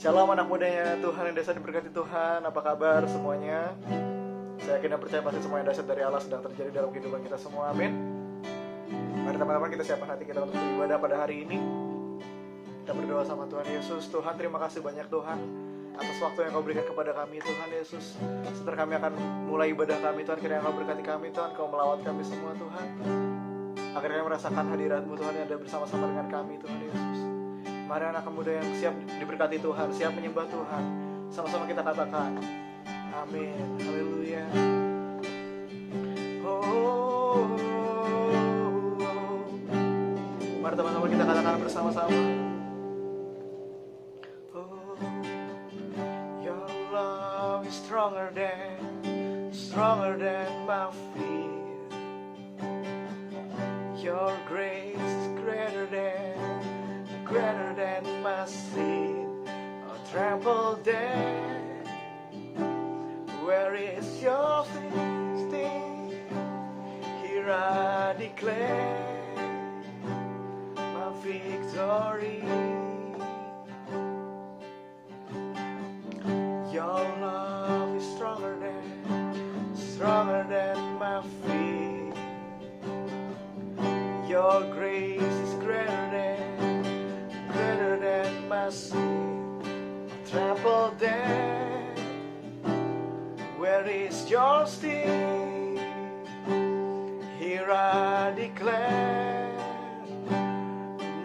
Shalom anak mudanya Tuhan yang dahsyat diberkati Tuhan. Apa kabar semuanya? Saya yakin dan percaya pasti semua yang dahsyat dari Allah sedang terjadi dalam kehidupan kita semua. Amin. Mari teman-teman kita siapkan hati kita untuk beribadah pada hari ini. Kita berdoa sama Tuhan Yesus. Tuhan, terima kasih banyak Tuhan atas waktu yang Kau berikan kepada kami Tuhan Yesus. Setelah kami akan mulai ibadah kami Tuhan, kiranya Kau berkati kami Tuhan, Kau melawat kami semua Tuhan. Agar kami merasakan hadirat-Mu Tuhan yang ada bersama-sama dengan kami Tuhan Yesus. Mari anak muda yang siap diberkati Tuhan, siap menyembah Tuhan, sama-sama kita katakan amin, haleluya. Oh, mari teman-teman kita katakan bersama-sama. Oh, your love is stronger than my fear. Your grace is greater than my sin. I'll trample dead. Where is your sting? Here I declare my victory. Your love is stronger than my fear. Your grace is greater than my sin. Trample dead. Where is your sting? Here I declare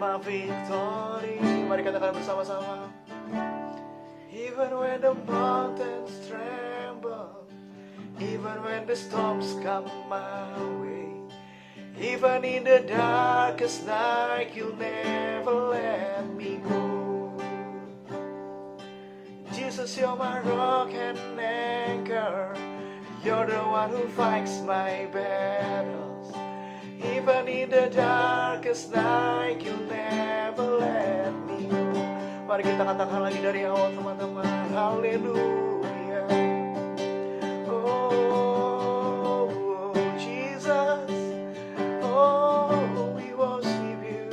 my victory. Mari katakan bersama-sama. Even when the mountains tremble, even when the storms come my way, even in the darkest night, you'll never let me go. Jesus, you're my rock and anchor. You're the one who fights my battles. Even in the darkest night, you'll never let me go. Mari kita katakan lagi dari awal teman-teman. Haleluya. Oh, Jesus. Oh, we worship you.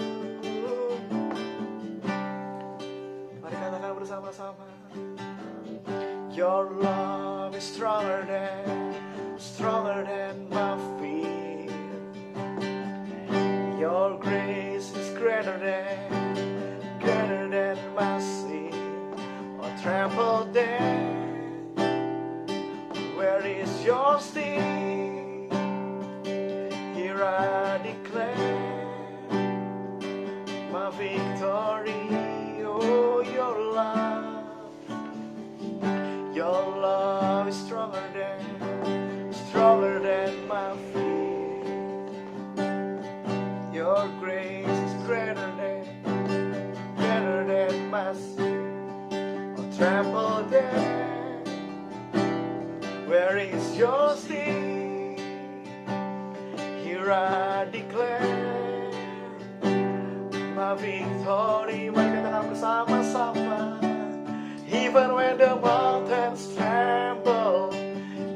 Mari katakan bersama-sama. Your love is stronger than my fear. Your grace is greater than my sin. Or trample dead. Where is your sting? Here I declare my victory. Oh, your love is stronger than my fear. Your grace is greater than my sin. I'll trample dead. Where is your sting? Here I declare my victory. Mari katakan bersama-sama. Even when the mountains tremble,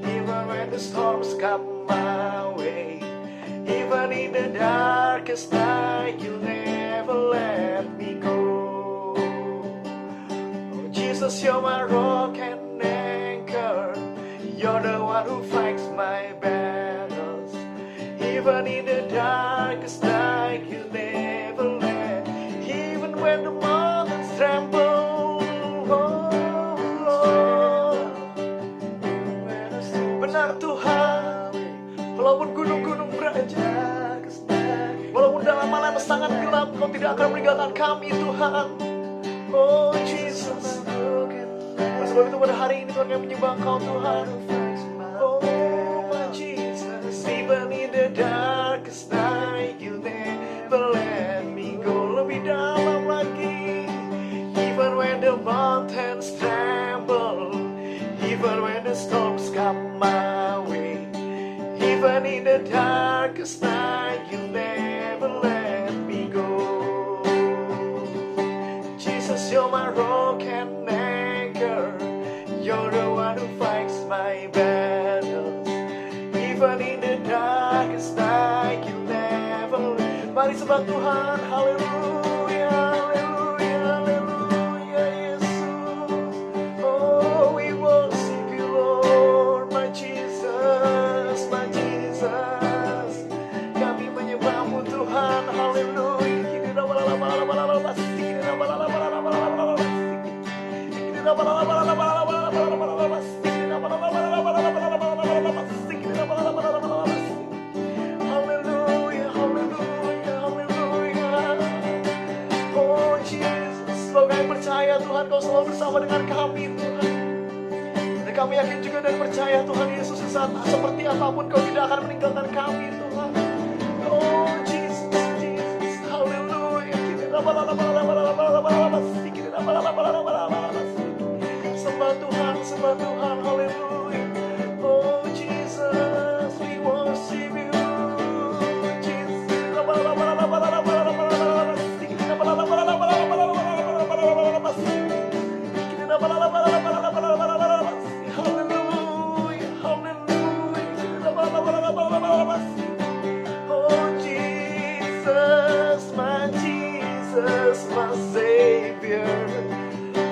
even when the storms come my way, even in the darkest night, you'll never let me go. Oh, Jesus, you're my rock and anchor. You're the one who fights my battles. Even in the darkest night, you'll never let. Even when the mountains tremble. Benar Tuhan, walaupun gunung-gunung beranjak, walaupun dalam malam sangat gelap, Kau tidak akan meninggalkan kami Tuhan. Oh Jesus. Sebab itu pada hari ini Tuhan kami menyembah Kau Tuhan. Oh my Jesus. Even in the darkest night, you never let me go. Lebih dalam lagi. Even when the mountains tremble, even when the storms come my way, even in the darkest night, you never let me go. Jesus, you're my rock and anchor. You're the one who fights my battles. Even in the darkest night, you never let. Mari sembah Tuhan, haleluya, haleluya, haleluya, Yesus. Tuhan, Kau selalu bersama dengan kami Tuhan. Dan kami yakin juga dan percaya Tuhan Yesus, saat seperti apapun Kau tidak akan meninggalkan kami Tuhan. Oh Jesus, Jesus, haleluya. Sembah Tuhan, haleluya. Oh Jesus, we worship you, Jesus. Hallelujah, hallelujah. Oh Jesus, my Savior.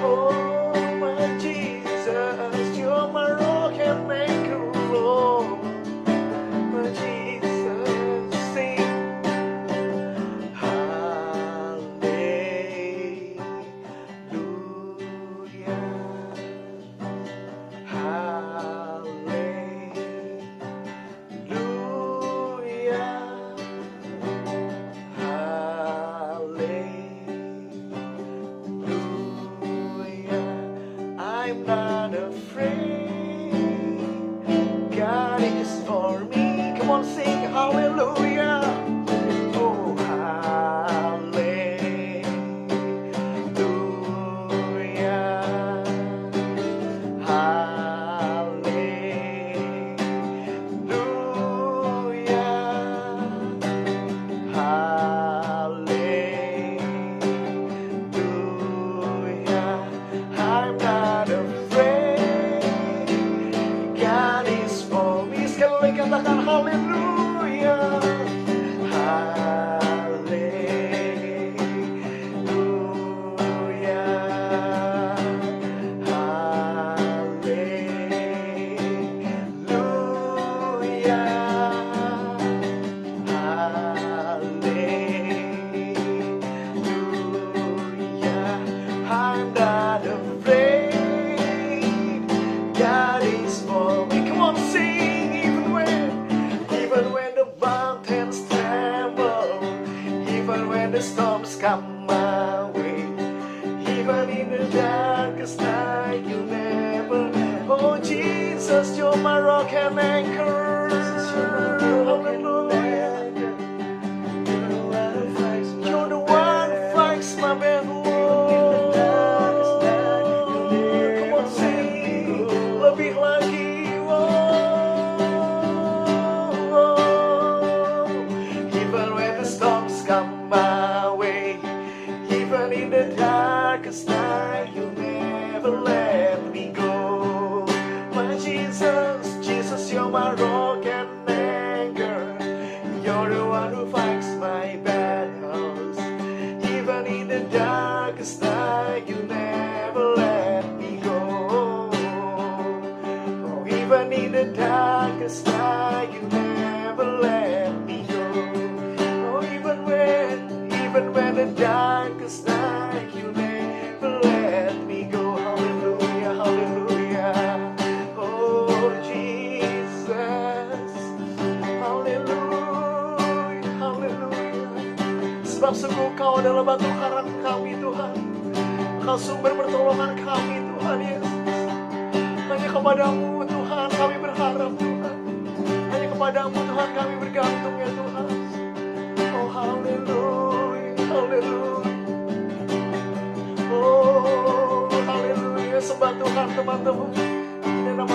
Oh my Jesus, You're my rock and anchor, Lord. My Jesus, sing hallelujah, I'm not afraid. God is for me. Come on, sing hallelujah. Oh, hallelujah. I'm not afraid. God is for me. Sekali lagi katakan haleluya. Haleluya. Haleluya. Hallelujah, I'm not afraid. God is for me. Come on, sing. Even when the mountains tremble, even when the storms come my way, even in the darkest night, you never. Oh Jesus, You're my rock and anchor. Hallelujah. You're the one who fights my battle. Come on, sing. Lebih lagi. Even when the storms come my way, even in the darkest night, You never let me go. My Jesus, Jesus, You're my rock and anchor. You're the one who fights my battles. Even in the darkest night, You never let me go. Oh, even in the darkest night, You never let me go. Oh, even when the darkest night, You never let me go. Hallelujah, hallelujah. Oh Jesus, hallelujah, hallelujah. Sebab sungguh Kau adalah batu karang kami Tuhan. Kau sumber pertolongan kami Tuhan Yesus. Hanya kepadamu Tuhan kami berharap Tuhan. Hanya kepadamu Tuhan kami bergantung ya Tuhan. Oh haleluya, haleluya. Oh haleluya, sembah Tuhan teman-teman. Haleluya,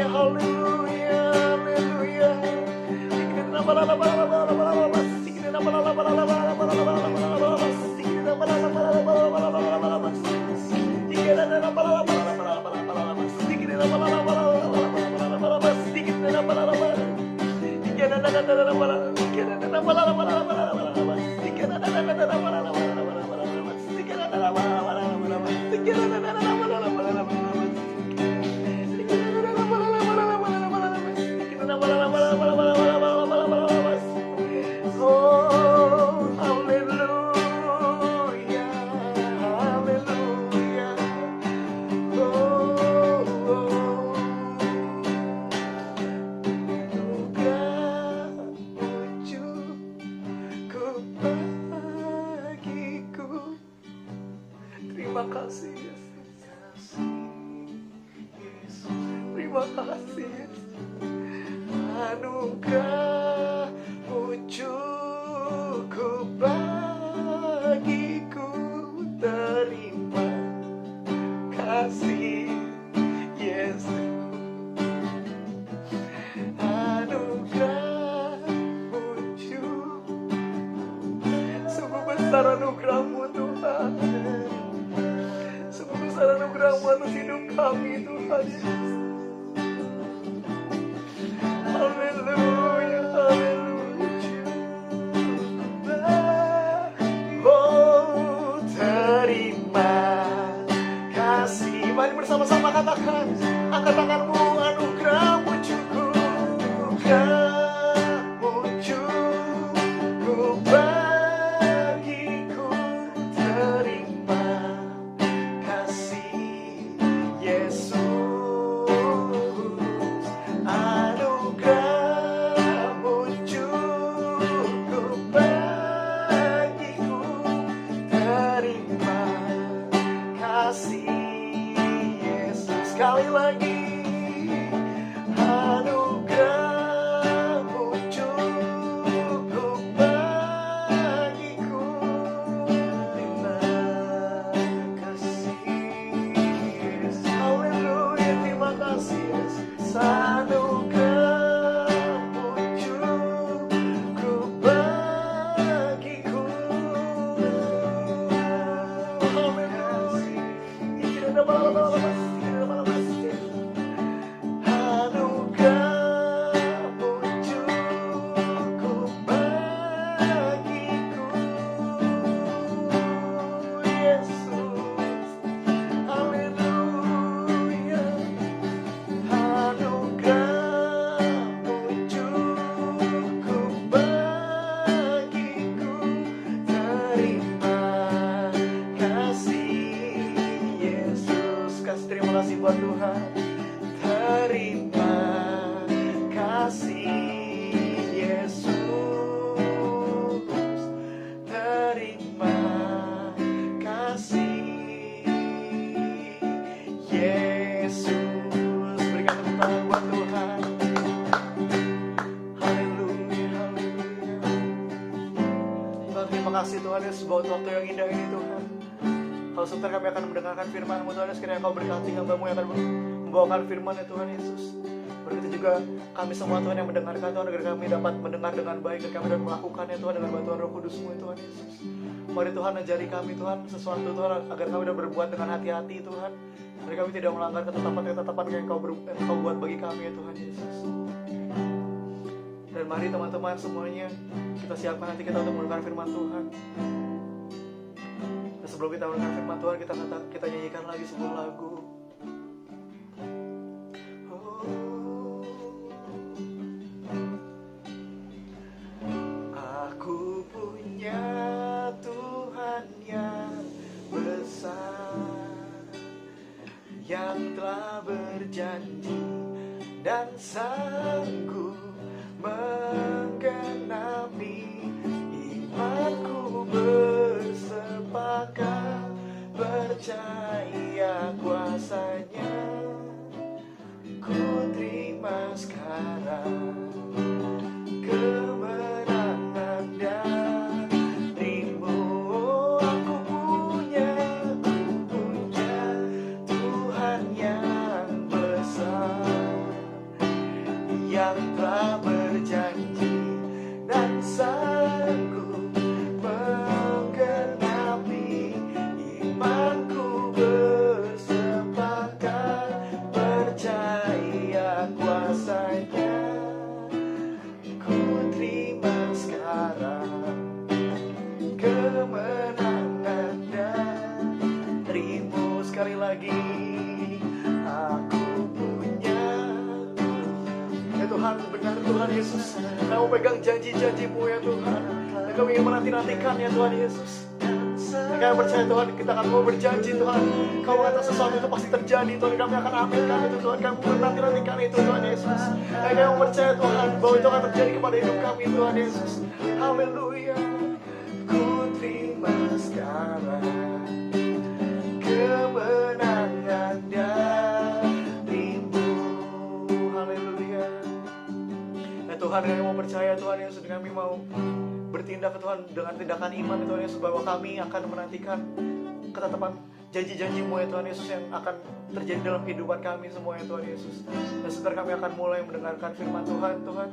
haleluya, haleluya. Terima kasih Yesus. Terima kasih Yesus. Anugerah-Mu cukup bagiku. Terima kasih Yesus. Anugerah-Mu cukup. Sungguh besar anugerah-Mu Tuhan. Sungguh besar anugerah-Mu atas hidup kami Tuhan Yesus. Haleluya, haleluya. Oh, terima kasih. Mari bersama-sama katakan, angkat tanganmu, anugerah-Mu cukup. Anugerah-Mu cukup bagiku. Terima kasih Yesus. Anugerah-Mu cukup bagiku. Terima kasih Yesus. Sekali lagi. Anugerah-Mu cukup bagiku. Terima kasih Yesus. Haleluya, terima kasih Yesus. Anugerah-Mu cukup bagiku. Haleluya. Tidak ada balas. Anugerah-Mu cukup bagiku, Yesus. Haleluya. Anugerah-Mu cukup bagiku. Terima kasih Yesus. Kasih terima kasih buat Tuhan. Terima kasih Yesus. Terima kasih Yesus. Berikan tepuk tangan buat Tuhan. Haleluya, haleluya. Tuhan, terima kasih Tuhan Yesus buat waktu yang indah ini Tuhan. Kalau sebentar kami akan mendengarkan firman-Mu Tuhan Yesus, kiranya Kau berkati hamba-Mu yang akan membawakan firman ya Tuhan Yesus. Begitu juga kami semua Tuhan yang mendengarkan Tuhan, agar kami dapat mendengar dengan baik dan kami dapat melakukannya Tuhan dengan bantuan Roh Kudus-Mu ya Tuhan Yesus. Mari Tuhan ajari kami Tuhan sesuatu Tuhan, agar kami dapat berbuat dengan hati-hati Tuhan. Mari kami tidak melanggar ketetapan-ketetapan yang Kau buat bagi kami ya Tuhan Yesus. Dan mari teman-teman semuanya, kita siapkan hati kita untuk mendengar firman Tuhan. Dan sebelum kita mendengar firman Tuhan, kita nyanyikan lagi sebuah lagu. Aku punya Tuhan yang besar, yang telah berjanji dan sanggup menggenapi imanku. Bersepakat percaya kuasanya, ku terima sekarang kemenangan darimu. Aku punya Tuhan yang besar, yang telah berjanji dan sanggup menggenapi imanku. Bersepakat percaya kuasanya, ku terima sekarang kemenangan darimu. Sekali lagi, aku punya ya Tuhan. Benar Tuhan Yesus, Kau pegang janji-janji-Mu ya Tuhan, dan kami ingin menanti-nantikan ya Tuhan Yesus. Dan kami percaya Tuhan, kita akan mau berjanji Tuhan, Kau mengatakan sesuatu itu pasti terjadi Tuhan. Kami akan aminkan itu Tuhan, kami menanti-nantikan itu Tuhan Yesus. Dan kami percaya Tuhan, bahwa itu akan terjadi kepada hidup kami Tuhan Yesus. Haleluya. Ku terima sekarang Tuhan, kami mau percaya Tuhan Yesus, kami mau bertindak Tuhan dengan tindakan iman Tuhan Yesus, bahwa kami akan menantikan ketetapan janji-janji-Mu ya Tuhan Yesus yang akan terjadi dalam kehidupan kami semua ya Tuhan Yesus. Dan sebentar kami akan mulai mendengarkan firman Tuhan. Tuhan,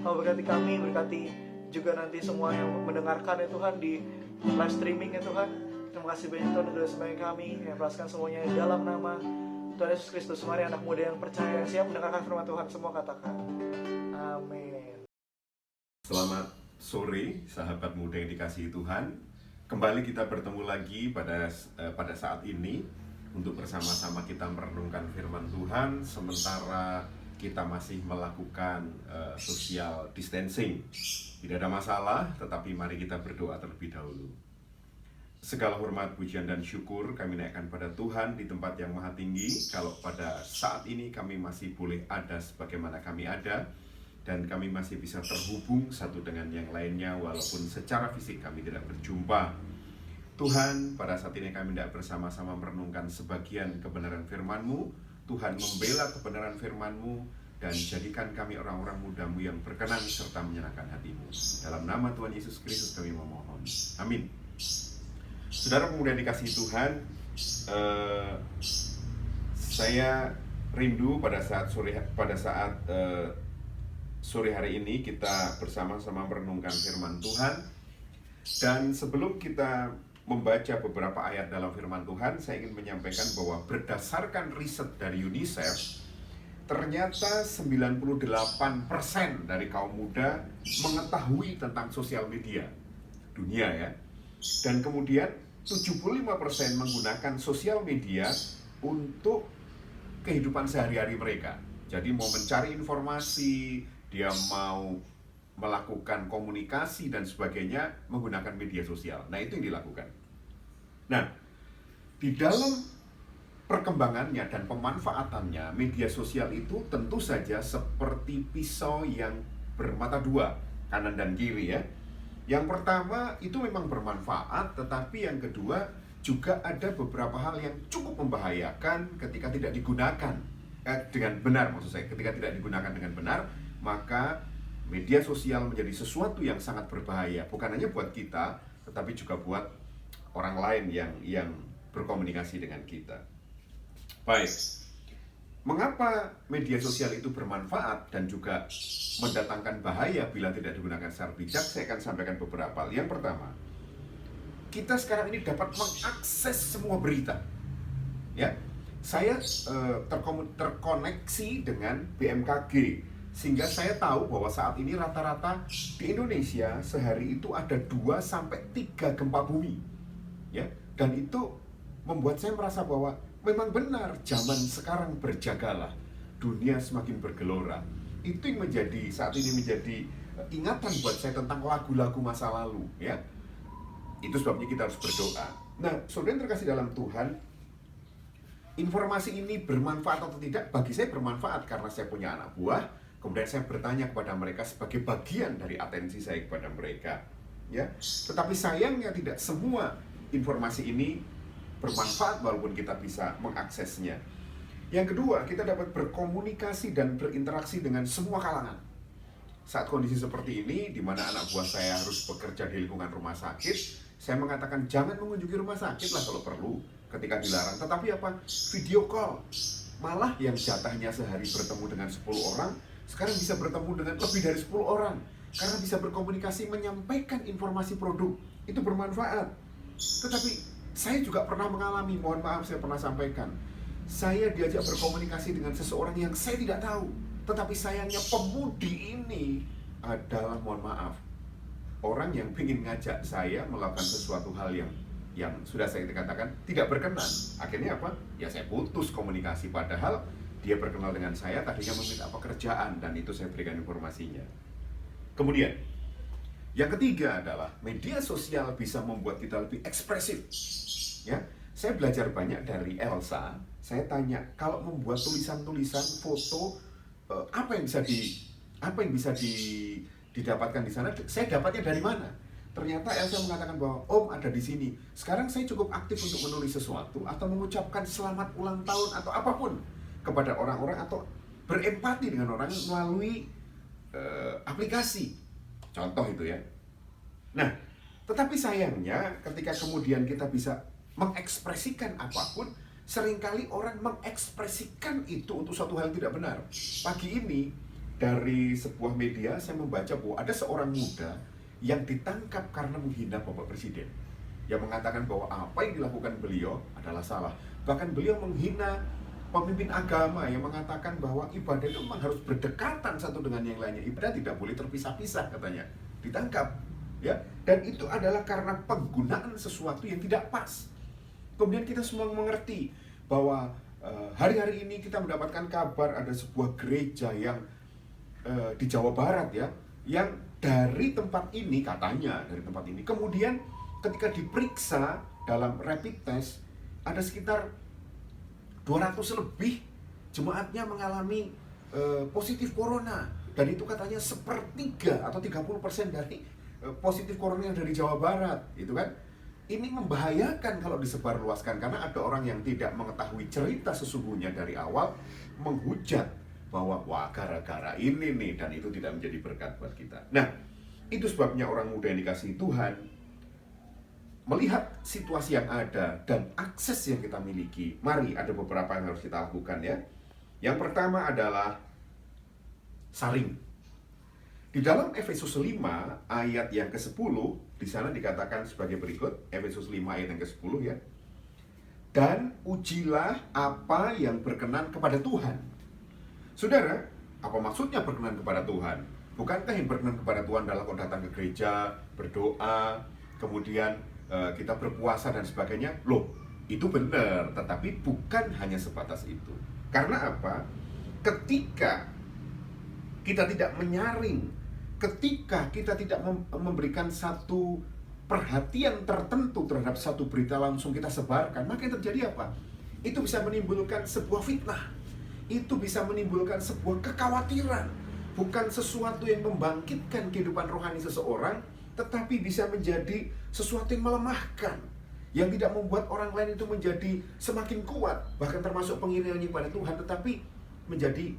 Kau berkati kami, berkati juga nanti semua yang mendengarkan ya Tuhan di live streaming ya Tuhan. Terima kasih banyak Tuhan sudah sembahyang kami, yang perasaan semuanya dalam nama Tuhan Yesus Kristus. Mari anak muda yang percaya, yang siap mendengarkan firman Tuhan, semua katakan amin. Selamat sore sahabat muda yang dikasihi Tuhan. Kembali kita bertemu lagi pada saat ini untuk bersama-sama kita merenungkan firman Tuhan sementara kita masih melakukan social distancing. Tidak ada masalah, tetapi mari kita berdoa terlebih dahulu. Segala hormat, pujian, dan syukur kami naikkan pada Tuhan di tempat yang maha tinggi. Kalau pada saat ini kami masih boleh ada sebagaimana kami ada, dan kami masih bisa terhubung satu dengan yang lainnya walaupun secara fisik kami tidak berjumpa. Tuhan, pada saat ini kami tidak bersama-sama merenungkan sebagian kebenaran firman-Mu. Tuhan, membela kebenaran firman-Mu dan jadikan kami orang-orang muda-Mu yang berkenan serta menyenangkan hati-Mu. Dalam nama Tuhan Yesus Kristus kami memohon. Amin. Saudara pemuda yang dikasihi Tuhan, saya rindu pada saat sore hari ini kita bersama-sama merenungkan firman Tuhan. Dan sebelum kita membaca beberapa ayat dalam firman Tuhan, saya ingin menyampaikan bahwa berdasarkan riset dari UNICEF, ternyata 98% dari kaum muda mengetahui tentang sosial media dunia ya. Dan kemudian 75% menggunakan sosial media untuk kehidupan sehari-hari mereka. Jadi mau mencari informasi, dia mau melakukan komunikasi dan sebagainya menggunakan media sosial. Nah, itu yang dilakukan. Nah, di dalam perkembangannya dan pemanfaatannya, media sosial itu tentu saja seperti pisau yang bermata dua, kanan dan kiri ya. Yang pertama itu memang bermanfaat, tetapi yang kedua juga ada beberapa hal yang cukup membahayakan ketika tidak digunakan dengan benar. Maksud saya, ketika tidak digunakan dengan benar, maka media sosial menjadi sesuatu yang sangat berbahaya, bukan hanya buat kita, tetapi juga buat orang lain yang berkomunikasi dengan kita. Baik, mengapa media sosial itu bermanfaat dan juga mendatangkan bahaya bila tidak digunakan secara bijak? Saya akan sampaikan beberapa hal. Yang pertama, kita sekarang ini dapat mengakses semua berita. Ya, saya terkoneksi dengan BMKG, sehingga saya tahu bahwa saat ini rata-rata di Indonesia sehari itu ada 2-3 gempa bumi. Ya, dan itu membuat saya merasa bahwa memang benar zaman sekarang berjagalah, dunia semakin bergelora. Itu yang saat ini menjadi ingatan buat saya tentang lagu-lagu masa lalu, ya. Itu sebabnya kita harus berdoa. Nah, saudara yang terkasih dalam Tuhan, informasi ini bermanfaat atau tidak? Bagi saya bermanfaat karena saya punya anak buah. Kemudian saya bertanya kepada mereka sebagai bagian dari atensi saya kepada mereka, ya. Tetapi sayangnya tidak semua informasi ini bermanfaat walaupun kita bisa mengaksesnya. Yang kedua, kita dapat berkomunikasi dan berinteraksi dengan semua kalangan. Saat kondisi seperti ini, di mana anak buah saya harus bekerja di lingkungan rumah sakit, saya mengatakan jangan mengunjungi rumah sakit lah kalau perlu ketika dilarang. Tetapi apa? Video call. Malah yang jatahnya sehari bertemu dengan 10 orang, sekarang bisa bertemu dengan lebih dari 10 orang. Karena bisa berkomunikasi, menyampaikan informasi produk. Itu bermanfaat. Tetapi saya juga pernah mengalami, mohon maaf saya pernah sampaikan, saya diajak berkomunikasi dengan seseorang yang saya tidak tahu. Tetapi sayangnya pemudi ini adalah, mohon maaf, orang yang ingin ngajak saya melakukan sesuatu hal yang sudah saya katakan tidak berkenan. Akhirnya apa? Ya saya putus komunikasi, padahal dia berkenal dengan saya, tadinya meminta pekerjaan, dan itu saya berikan informasinya. Kemudian yang ketiga adalah media sosial bisa membuat kita lebih ekspresif. Ya, saya belajar banyak dari Elsa. Saya tanya, kalau membuat tulisan-tulisan, foto, apa yang bisa didapatkan di sana? Saya dapatnya dari mana? Ternyata Elsa mengatakan bahwa Om ada di sini. Sekarang saya cukup aktif untuk menulis sesuatu atau mengucapkan selamat ulang tahun atau apapun kepada orang-orang, atau berempati dengan orang melalui aplikasi. Contoh itu ya. Nah, tetapi sayangnya ketika kemudian kita bisa mengekspresikan apapun, seringkali orang mengekspresikan itu untuk suatu hal yang tidak benar. Pagi ini dari sebuah media saya membaca bahwa ada seorang muda yang ditangkap karena menghina Bapak Presiden. Yang mengatakan bahwa apa yang dilakukan beliau adalah salah. Bahkan beliau menghina pemimpin agama yang mengatakan bahwa ibadah itu memang harus berdekatan satu dengan yang lainnya. Ibadah tidak boleh terpisah-pisah katanya. Ditangkap, ya. Dan itu adalah karena penggunaan sesuatu yang tidak pas. Kemudian kita semua mengerti bahwa hari-hari ini kita mendapatkan kabar ada sebuah gereja yang di Jawa Barat ya, yang dari tempat ini katanya dari tempat ini kemudian ketika diperiksa dalam rapid test ada sekitar 200 lebih jemaatnya mengalami positif corona, dan itu katanya sepertiga atau 30% dari positif corona yang dari Jawa Barat, itu kan. Ini membahayakan kalau disebarluaskan karena ada orang yang tidak mengetahui cerita sesungguhnya dari awal menghujat bahwa wah gara-gara ini nih, dan itu tidak menjadi berkat buat kita. Nah, itu sebabnya orang muda yang dikasihi Tuhan melihat situasi yang ada dan akses yang kita miliki. Mari, ada beberapa yang harus kita lakukan ya. Yang pertama adalah saring. Di dalam Efesus 5 ayat yang ke-10, di sana dikatakan sebagai berikut, Efesus 5 ayat yang ke-10 ya. Dan ujilah apa yang berkenan kepada Tuhan. Saudara, apa maksudnya berkenan kepada Tuhan? Bukankah yang berkenan kepada Tuhan adalah kalau datang ke gereja, berdoa, kemudian kita berpuasa dan sebagainya? Loh, itu benar, tetapi bukan hanya sebatas itu. Karena apa? Ketika kita tidak menyaring, ketika kita tidak memberikan satu perhatian tertentu terhadap satu berita langsung kita sebarkan, maka yang terjadi apa? Itu bisa menimbulkan sebuah fitnah. Itu bisa menimbulkan sebuah kekhawatiran. Bukan sesuatu yang membangkitkan kehidupan rohani seseorang, tetapi bisa menjadi sesuatu yang melemahkan, yang tidak membuat orang lain itu menjadi semakin kuat, bahkan termasuk pengiringannya kepada Tuhan, tetapi menjadi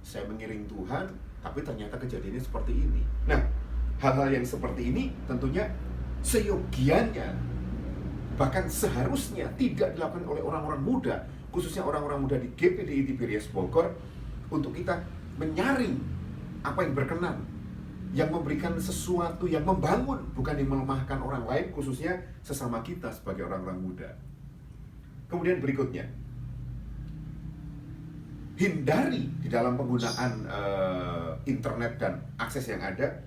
saya mengiring Tuhan, tapi ternyata kejadiannya seperti ini. Nah, hal-hal yang seperti ini tentunya seyogianya, bahkan seharusnya tidak dilakukan oleh orang-orang muda, khususnya orang-orang muda di GPDI Tiberias Bogor, untuk kita menyaring apa yang berkenan, yang memberikan sesuatu yang membangun, bukan yang melemahkan orang lain, khususnya sesama kita sebagai orang-orang muda. Kemudian berikutnya, hindari di dalam penggunaan internet dan akses yang ada,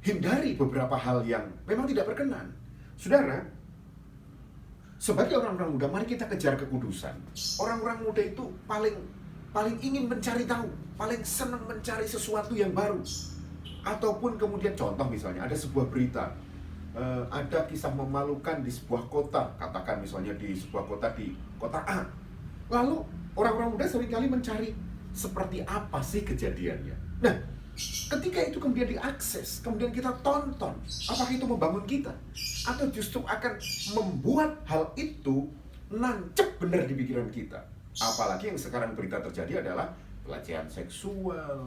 hindari beberapa hal yang memang tidak berkenan. Saudara, sebagai orang-orang muda, mari kita kejar kekudusan. Orang-orang muda itu paling ingin mencari tahu, paling senang mencari sesuatu yang baru. Ataupun kemudian contoh misalnya ada sebuah berita, ada kisah memalukan di sebuah kota, katakan misalnya di sebuah kota di kota A. Lalu orang-orang muda seringkali mencari seperti apa sih kejadiannya. Nah, ketika itu kemudian diakses, kemudian kita tonton, apakah itu membangun kita? Atau justru akan membuat hal itu nancep benar di pikiran kita? Apalagi yang sekarang berita terjadi adalah pelecehan seksual,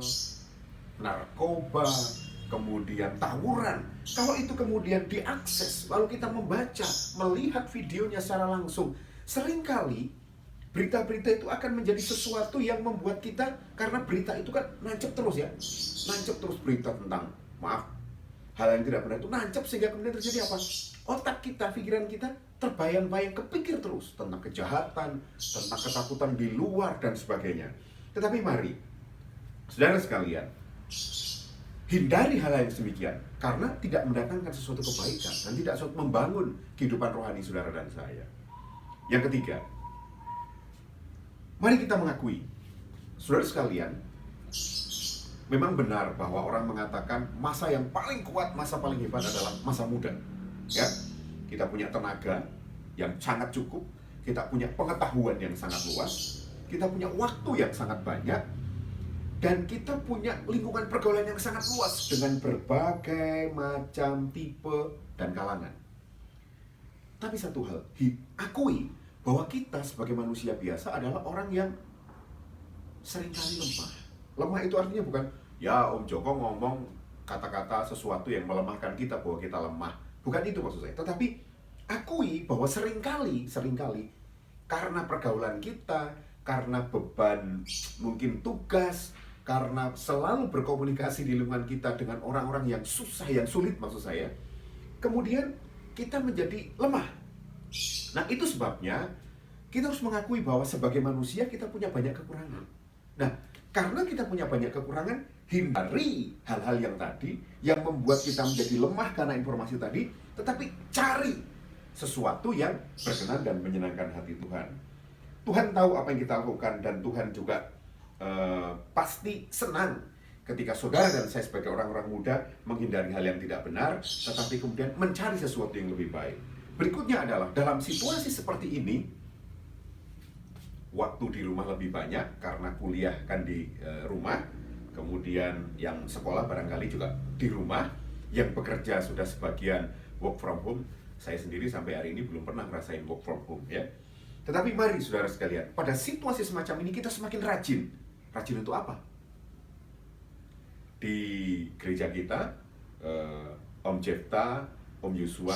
narkoba, kemudian tawuran. Kalau itu kemudian diakses, lalu kita membaca, melihat videonya secara langsung, seringkali berita-berita itu akan menjadi sesuatu yang membuat kita, karena berita itu kan nancep terus ya, nancep terus berita tentang, maaf, hal yang tidak benar itu nancep, sehingga kemudian terjadi apa? Otak kita, pikiran kita terbayang-bayang, kepikir terus tentang kejahatan, tentang ketakutan di luar dan sebagainya. Tetapi mari, saudara sekalian, hindari hal yang demikian, karena tidak mendatangkan sesuatu kebaikan dan tidak sesuatu membangun kehidupan rohani saudara dan saya. Yang ketiga, mari kita mengakui, saudara sekalian, memang benar bahwa orang mengatakan masa yang paling kuat, masa paling hebat adalah masa muda. Ya, kita punya tenaga yang sangat cukup, kita punya pengetahuan yang sangat luas, kita punya waktu yang sangat banyak, dan kita punya lingkungan pergaulan yang sangat luas dengan berbagai macam tipe dan kalangan. Tapi satu hal, akui bahwa kita sebagai manusia biasa adalah orang yang seringkali lemah. Lemah itu artinya bukan ya Om Joko ngomong kata-kata sesuatu yang melemahkan kita, bahwa kita lemah. Bukan itu maksud saya. Tetapi akui bahwa seringkali karena pergaulan kita, karena beban mungkin tugas, karena selalu berkomunikasi di lingkungan kita dengan orang-orang yang susah, yang sulit maksud saya, kemudian kita menjadi lemah. Nah, itu sebabnya kita harus mengakui bahwa sebagai manusia kita punya banyak kekurangan. Nah, karena kita punya banyak kekurangan, hindari hal-hal yang tadi yang membuat kita menjadi lemah karena informasi tadi, tetapi cari sesuatu yang berkenan dan menyenangkan hati Tuhan. Tuhan tahu apa yang kita lakukan, dan Tuhan juga pasti senang ketika saudara dan saya sebagai orang-orang muda menghindari hal yang tidak benar, tetapi kemudian mencari sesuatu yang lebih baik. Berikutnya adalah dalam situasi seperti ini, waktu di rumah lebih banyak karena kuliah kan di rumah, kemudian yang sekolah barangkali juga di rumah, yang bekerja sudah sebagian work from home. Saya sendiri sampai hari ini belum pernah ngerasain work from home ya. Tetapi mari saudara sekalian, pada situasi semacam ini kita semakin rajin. Rajin untuk apa? Di gereja kita, Om Jefta, Om Yusua,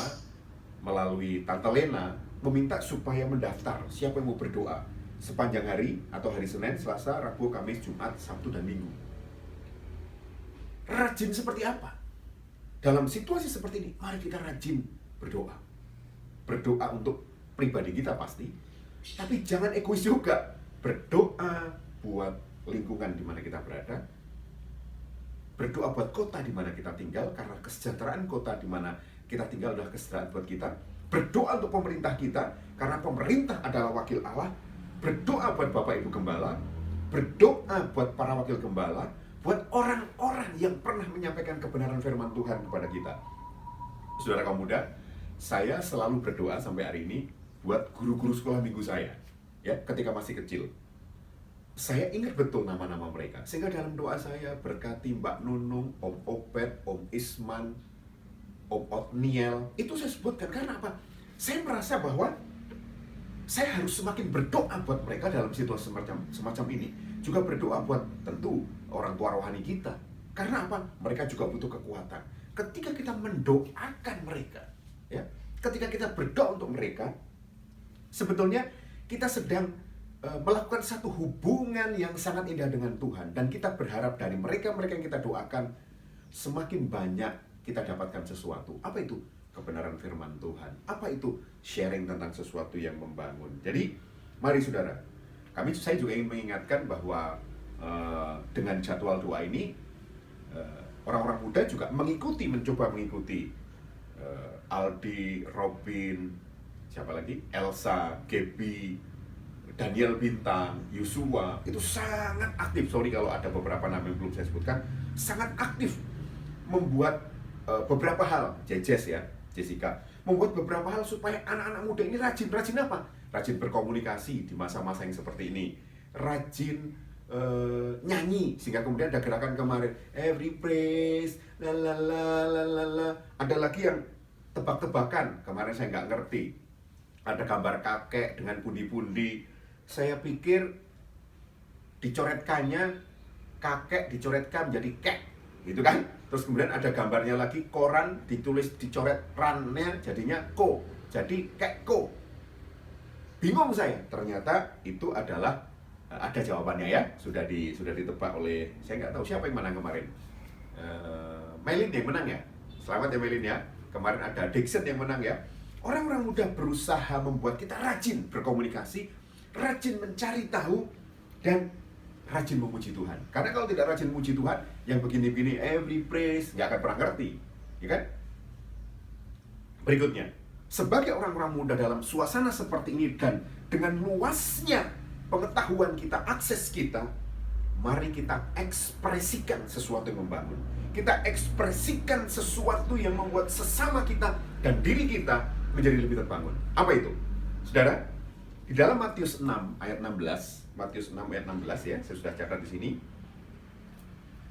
melalui Tante Lena meminta supaya mendaftar siapa yang mau berdoa sepanjang hari, atau hari Senin, Selasa, Rabu, Kamis, Jumat, Sabtu, dan Minggu. Rajin seperti apa? Dalam situasi seperti ini, mari kita rajin berdoa. Berdoa untuk pribadi kita pasti, tapi jangan egois juga. Berdoa buat lingkungan di mana kita berada, berdoa buat kota di mana kita tinggal, karena kesejahteraan kota di mana kita tinggal adalah kesejahteraan buat kita. Berdoa untuk pemerintah kita, karena pemerintah adalah wakil Allah. Berdoa buat Bapak Ibu Gembala, berdoa buat para wakil gembala, buat orang-orang yang pernah menyampaikan kebenaran firman Tuhan kepada kita. Saudara kaum muda, saya selalu berdoa sampai hari ini buat guru-guru sekolah minggu saya, ya, ketika masih kecil. Saya ingat betul nama-nama mereka, sehingga dalam doa saya berkati Mbak Nunung, Om Obed, Om Isman, Om Otniel. Itu saya sebutkan karena apa? Saya merasa bahwa saya harus semakin berdoa buat mereka dalam situasi semacam ini. Juga berdoa buat tentu orang tua rohani kita. Karena apa? Mereka juga butuh kekuatan. Ketika kita mendoakan mereka, ya, ketika kita berdoa untuk mereka, sebetulnya kita sedang melakukan satu hubungan yang sangat indah dengan Tuhan. Dan kita berharap dari mereka-mereka yang kita doakan, semakin banyak kita dapatkan sesuatu. Apa itu? Kebenaran firman Tuhan. Apa itu? Sharing tentang sesuatu yang membangun. Jadi, mari saudara, saya juga ingin mengingatkan bahwa dengan jadwal doa ini, orang-orang muda juga mencoba mengikuti. Aldi, Robin, siapa lagi? Elsa, Gaby, Daniel Bintang, Yusua, itu sangat aktif. Sorry kalau ada beberapa nama yang belum saya sebutkan. Sangat aktif membuat beberapa hal. Jessica membuat beberapa hal supaya anak-anak muda ini rajin. Rajin apa? Rajin berkomunikasi di masa-masa yang seperti ini. Rajin nyanyi, sehingga kemudian ada gerakan kemarin, every praise, la la la la la la. Ada lagi yang tebak-tebakan, kemarin saya nggak ngerti. Ada gambar kakek dengan pundi-pundi. Saya pikir dicoretkannya kakek dicoretkan menjadi kek, gitu kan? Terus kemudian ada gambarnya lagi, koran dicoret rannya jadinya ko, jadi kekko. Bingung saya, ternyata itu adalah ada jawabannya ya, sudah ditebak oleh, saya nggak tahu siapa yang menang kemarin. Melin yang menang ya, selamat ya Melin ya. Kemarin ada Dixon yang menang ya. Orang-orang muda berusaha membuat kita rajin berkomunikasi, rajin mencari tahu, dan rajin memuji Tuhan. Karena kalau tidak rajin memuji Tuhan, yang begini-begini, every praise, nggak akan pernah ngerti, ya kan? Berikutnya, sebagai orang-orang muda dalam suasana seperti ini, dan dengan luasnya pengetahuan kita, akses kita, mari kita ekspresikan sesuatu yang membangun. Kita ekspresikan sesuatu yang membuat sesama kita dan diri kita menjadi lebih terbangun. Apa itu? Saudara, di dalam Matius 6 ayat 16, Matius 6 ayat 16 ya, saya sudah catat di sini.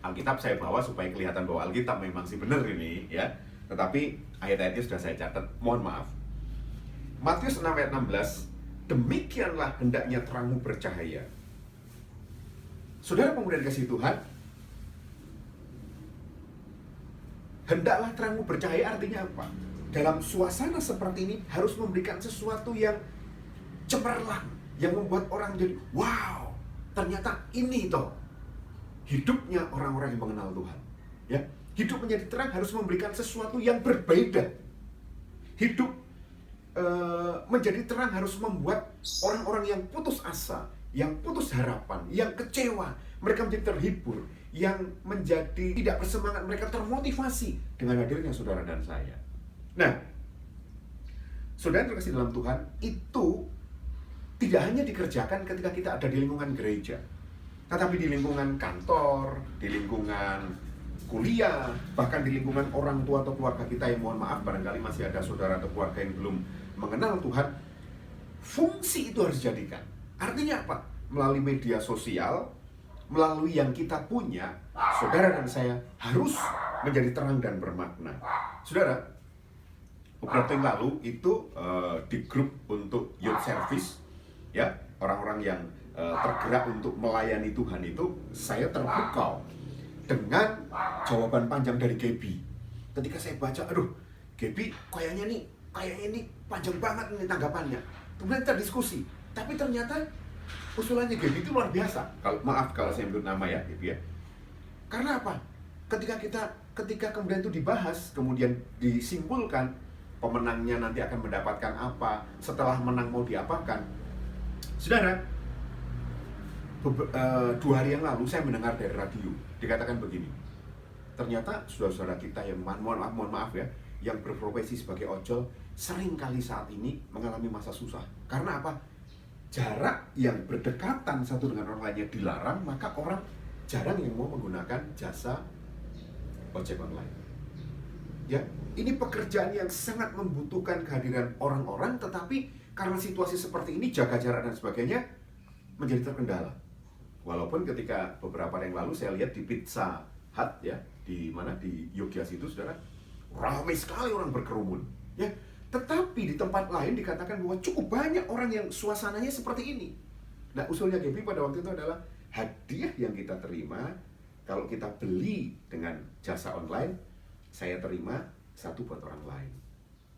Alkitab saya bawa supaya kelihatan bahwa Alkitab memang sih benar ini ya. Tetapi ayat-ayatnya sudah saya catat, mohon maaf. Matius 6 ayat 16, demikianlah hendaknya terangmu bercahaya. Saudara pemuda dikasihi Tuhan, Hendaklah terangmu bercahaya artinya apa? Dalam suasana seperti ini harus memberikan sesuatu yang cemerlang, yang membuat orang jadi wow, ternyata ini toh hidupnya orang-orang yang mengenal Tuhan. Ya, hidup menjadi terang harus memberikan sesuatu yang berbeda. Hidup menjadi terang harus membuat orang-orang yang putus asa, yang putus harapan, yang kecewa, mereka menjadi terhibur, yang menjadi tidak bersemangat, mereka termotivasi dengan hadirnya saudara dan saya. Nah, saudara yang terkasih dalam Tuhan, itu tidak hanya dikerjakan ketika kita ada di lingkungan gereja, tetapi di lingkungan kantor, di lingkungan kuliah, bahkan di lingkungan orang tua atau keluarga kita yang mohon maaf barangkali masih ada saudara atau keluarga yang belum mengenal Tuhan. Fungsi itu harus dijadikan. Artinya apa? Melalui media sosial, melalui yang kita punya, saudara dan saya harus menjadi terang dan bermakna. Saudara, beberapa yang lalu itu di grup untuk youth service, ya, orang-orang yang tergerak untuk melayani Tuhan itu, saya terpukau dengan jawaban panjang dari Gaby. Ketika saya baca, aduh, Gaby kayaknya ini panjang banget ini tanggapannya. Kemudian kita diskusi, tapi ternyata usulannya Gaby itu luar biasa. Maaf kalau saya menyebut nama ya, Gaby ya. Karena apa? Ketika kemudian itu dibahas, kemudian disimpulkan pemenangnya nanti akan mendapatkan apa, setelah menang mau diapakan. Saudara, 2 hari yang lalu saya mendengar dari radio dikatakan begini, ternyata saudara-saudara kita yang mohon maaf ya, yang berprofesi sebagai ojol seringkali saat ini mengalami masa susah. Karena apa? Jarak yang berdekatan satu dengan orang lainnya dilarang, maka orang jarang yang mau menggunakan jasa ojek online. Ya, ini pekerjaan yang sangat membutuhkan kehadiran orang-orang, tetapi karena situasi seperti ini, jaga jarak dan sebagainya menjadi terkendala. Walaupun ketika beberapa hari yang lalu saya lihat di Pizza Hut ya, di Yogyakarta itu saudara, ramai sekali orang berkerumun. Ya, tetapi di tempat lain dikatakan bahwa cukup banyak orang yang suasananya seperti ini. Nah, usulnya Gaby pada waktu itu adalah hadiah yang kita terima kalau kita beli dengan jasa online, saya terima satu buat orang lain.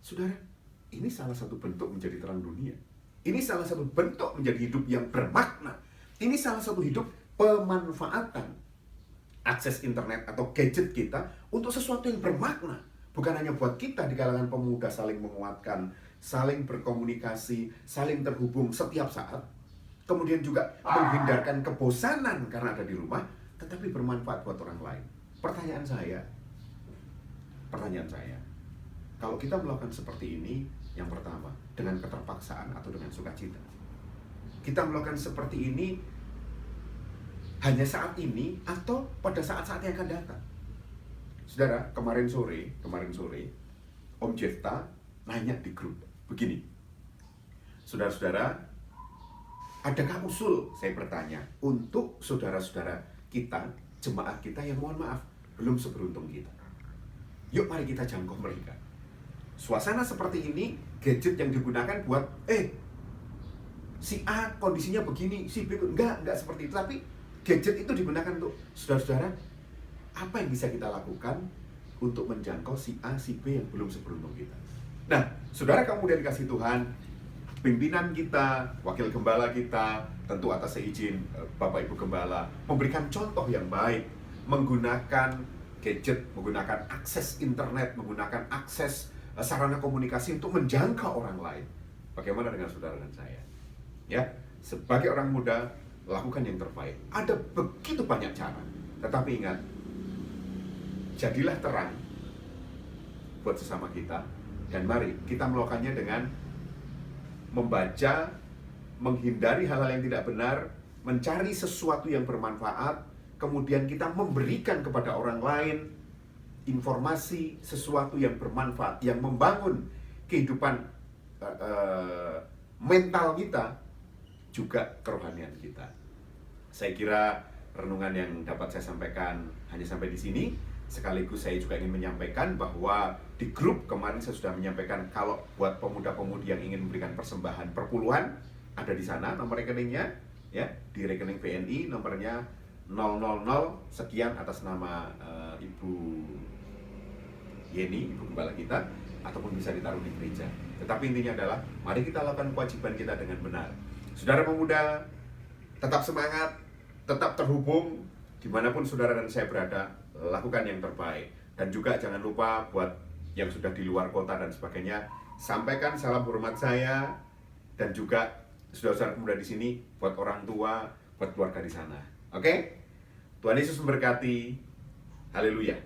Saudara, ini salah satu bentuk menjadi terang dunia. Ini salah satu bentuk menjadi hidup yang bermakna. Ini salah satu hidup pemanfaatan akses internet atau gadget kita untuk sesuatu yang bermakna. Bukan hanya buat kita di kalangan pemuda saling menguatkan, saling berkomunikasi, saling terhubung setiap saat. Kemudian juga menghindarkan kebosanan karena ada di rumah, tetapi bermanfaat buat orang lain. Pertanyaan saya, kalau kita melakukan seperti ini, yang pertama, dengan keterpaksaan atau dengan sukacita. Kita melakukan seperti ini hanya saat ini atau pada saat-saat yang akan datang. Saudara, kemarin sore, Om Jefta nanya di grup, begini, saudara-saudara, adakah usul, saya bertanya, untuk saudara-saudara kita, jemaat kita yang mohon maaf, belum seberuntung kita. Yuk mari kita jangkau mereka. Suasana seperti ini, gadget yang digunakan buat, si A kondisinya begini, si B, enggak seperti itu. Tapi gadget itu digunakan untuk saudara-saudara, apa yang bisa kita lakukan untuk menjangkau si A, si B yang belum seberuntung kita. Nah, saudara kemudian dikasih Tuhan, pimpinan kita, wakil gembala kita, tentu atas seizin Bapak Ibu Gembala, memberikan contoh yang baik, menggunakan gadget, menggunakan akses internet, menggunakan akses sarana komunikasi untuk menjangkau orang lain. Bagaimana dengan saudara dan saya? Ya, sebagai orang muda, lakukan yang terbaik. Ada begitu banyak cara, tetapi ingat, jadilah terang buat sesama kita, dan mari kita melakukannya dengan membaca, menghindari hal-hal yang tidak benar, mencari sesuatu yang bermanfaat, kemudian kita memberikan kepada orang lain informasi, sesuatu yang bermanfaat, yang membangun kehidupan mental kita, juga kerohanian kita. Saya kira renungan yang dapat saya sampaikan hanya sampai di sini. Sekaligus saya juga ingin menyampaikan bahwa di grup kemarin saya sudah menyampaikan kalau buat pemuda-pemudi yang ingin memberikan persembahan perpuluhan, ada di sana nomor rekeningnya, ya, di rekening BNI nomornya 000 sekian atas nama Ibu Yeni, ibu gembala kita, ataupun bisa ditaruh di gereja. Tetapi intinya adalah, mari kita lakukan kewajiban kita dengan benar. Saudara pemuda, tetap semangat, tetap terhubung, dimanapun saudara dan saya berada, lakukan yang terbaik. Dan juga jangan lupa buat yang sudah di luar kota dan sebagainya, sampaikan salam hormat saya, dan juga saudara-saudara pemuda di sini, buat orang tua, buat keluarga di sana. Oke? Tuhan Yesus memberkati. Haleluya.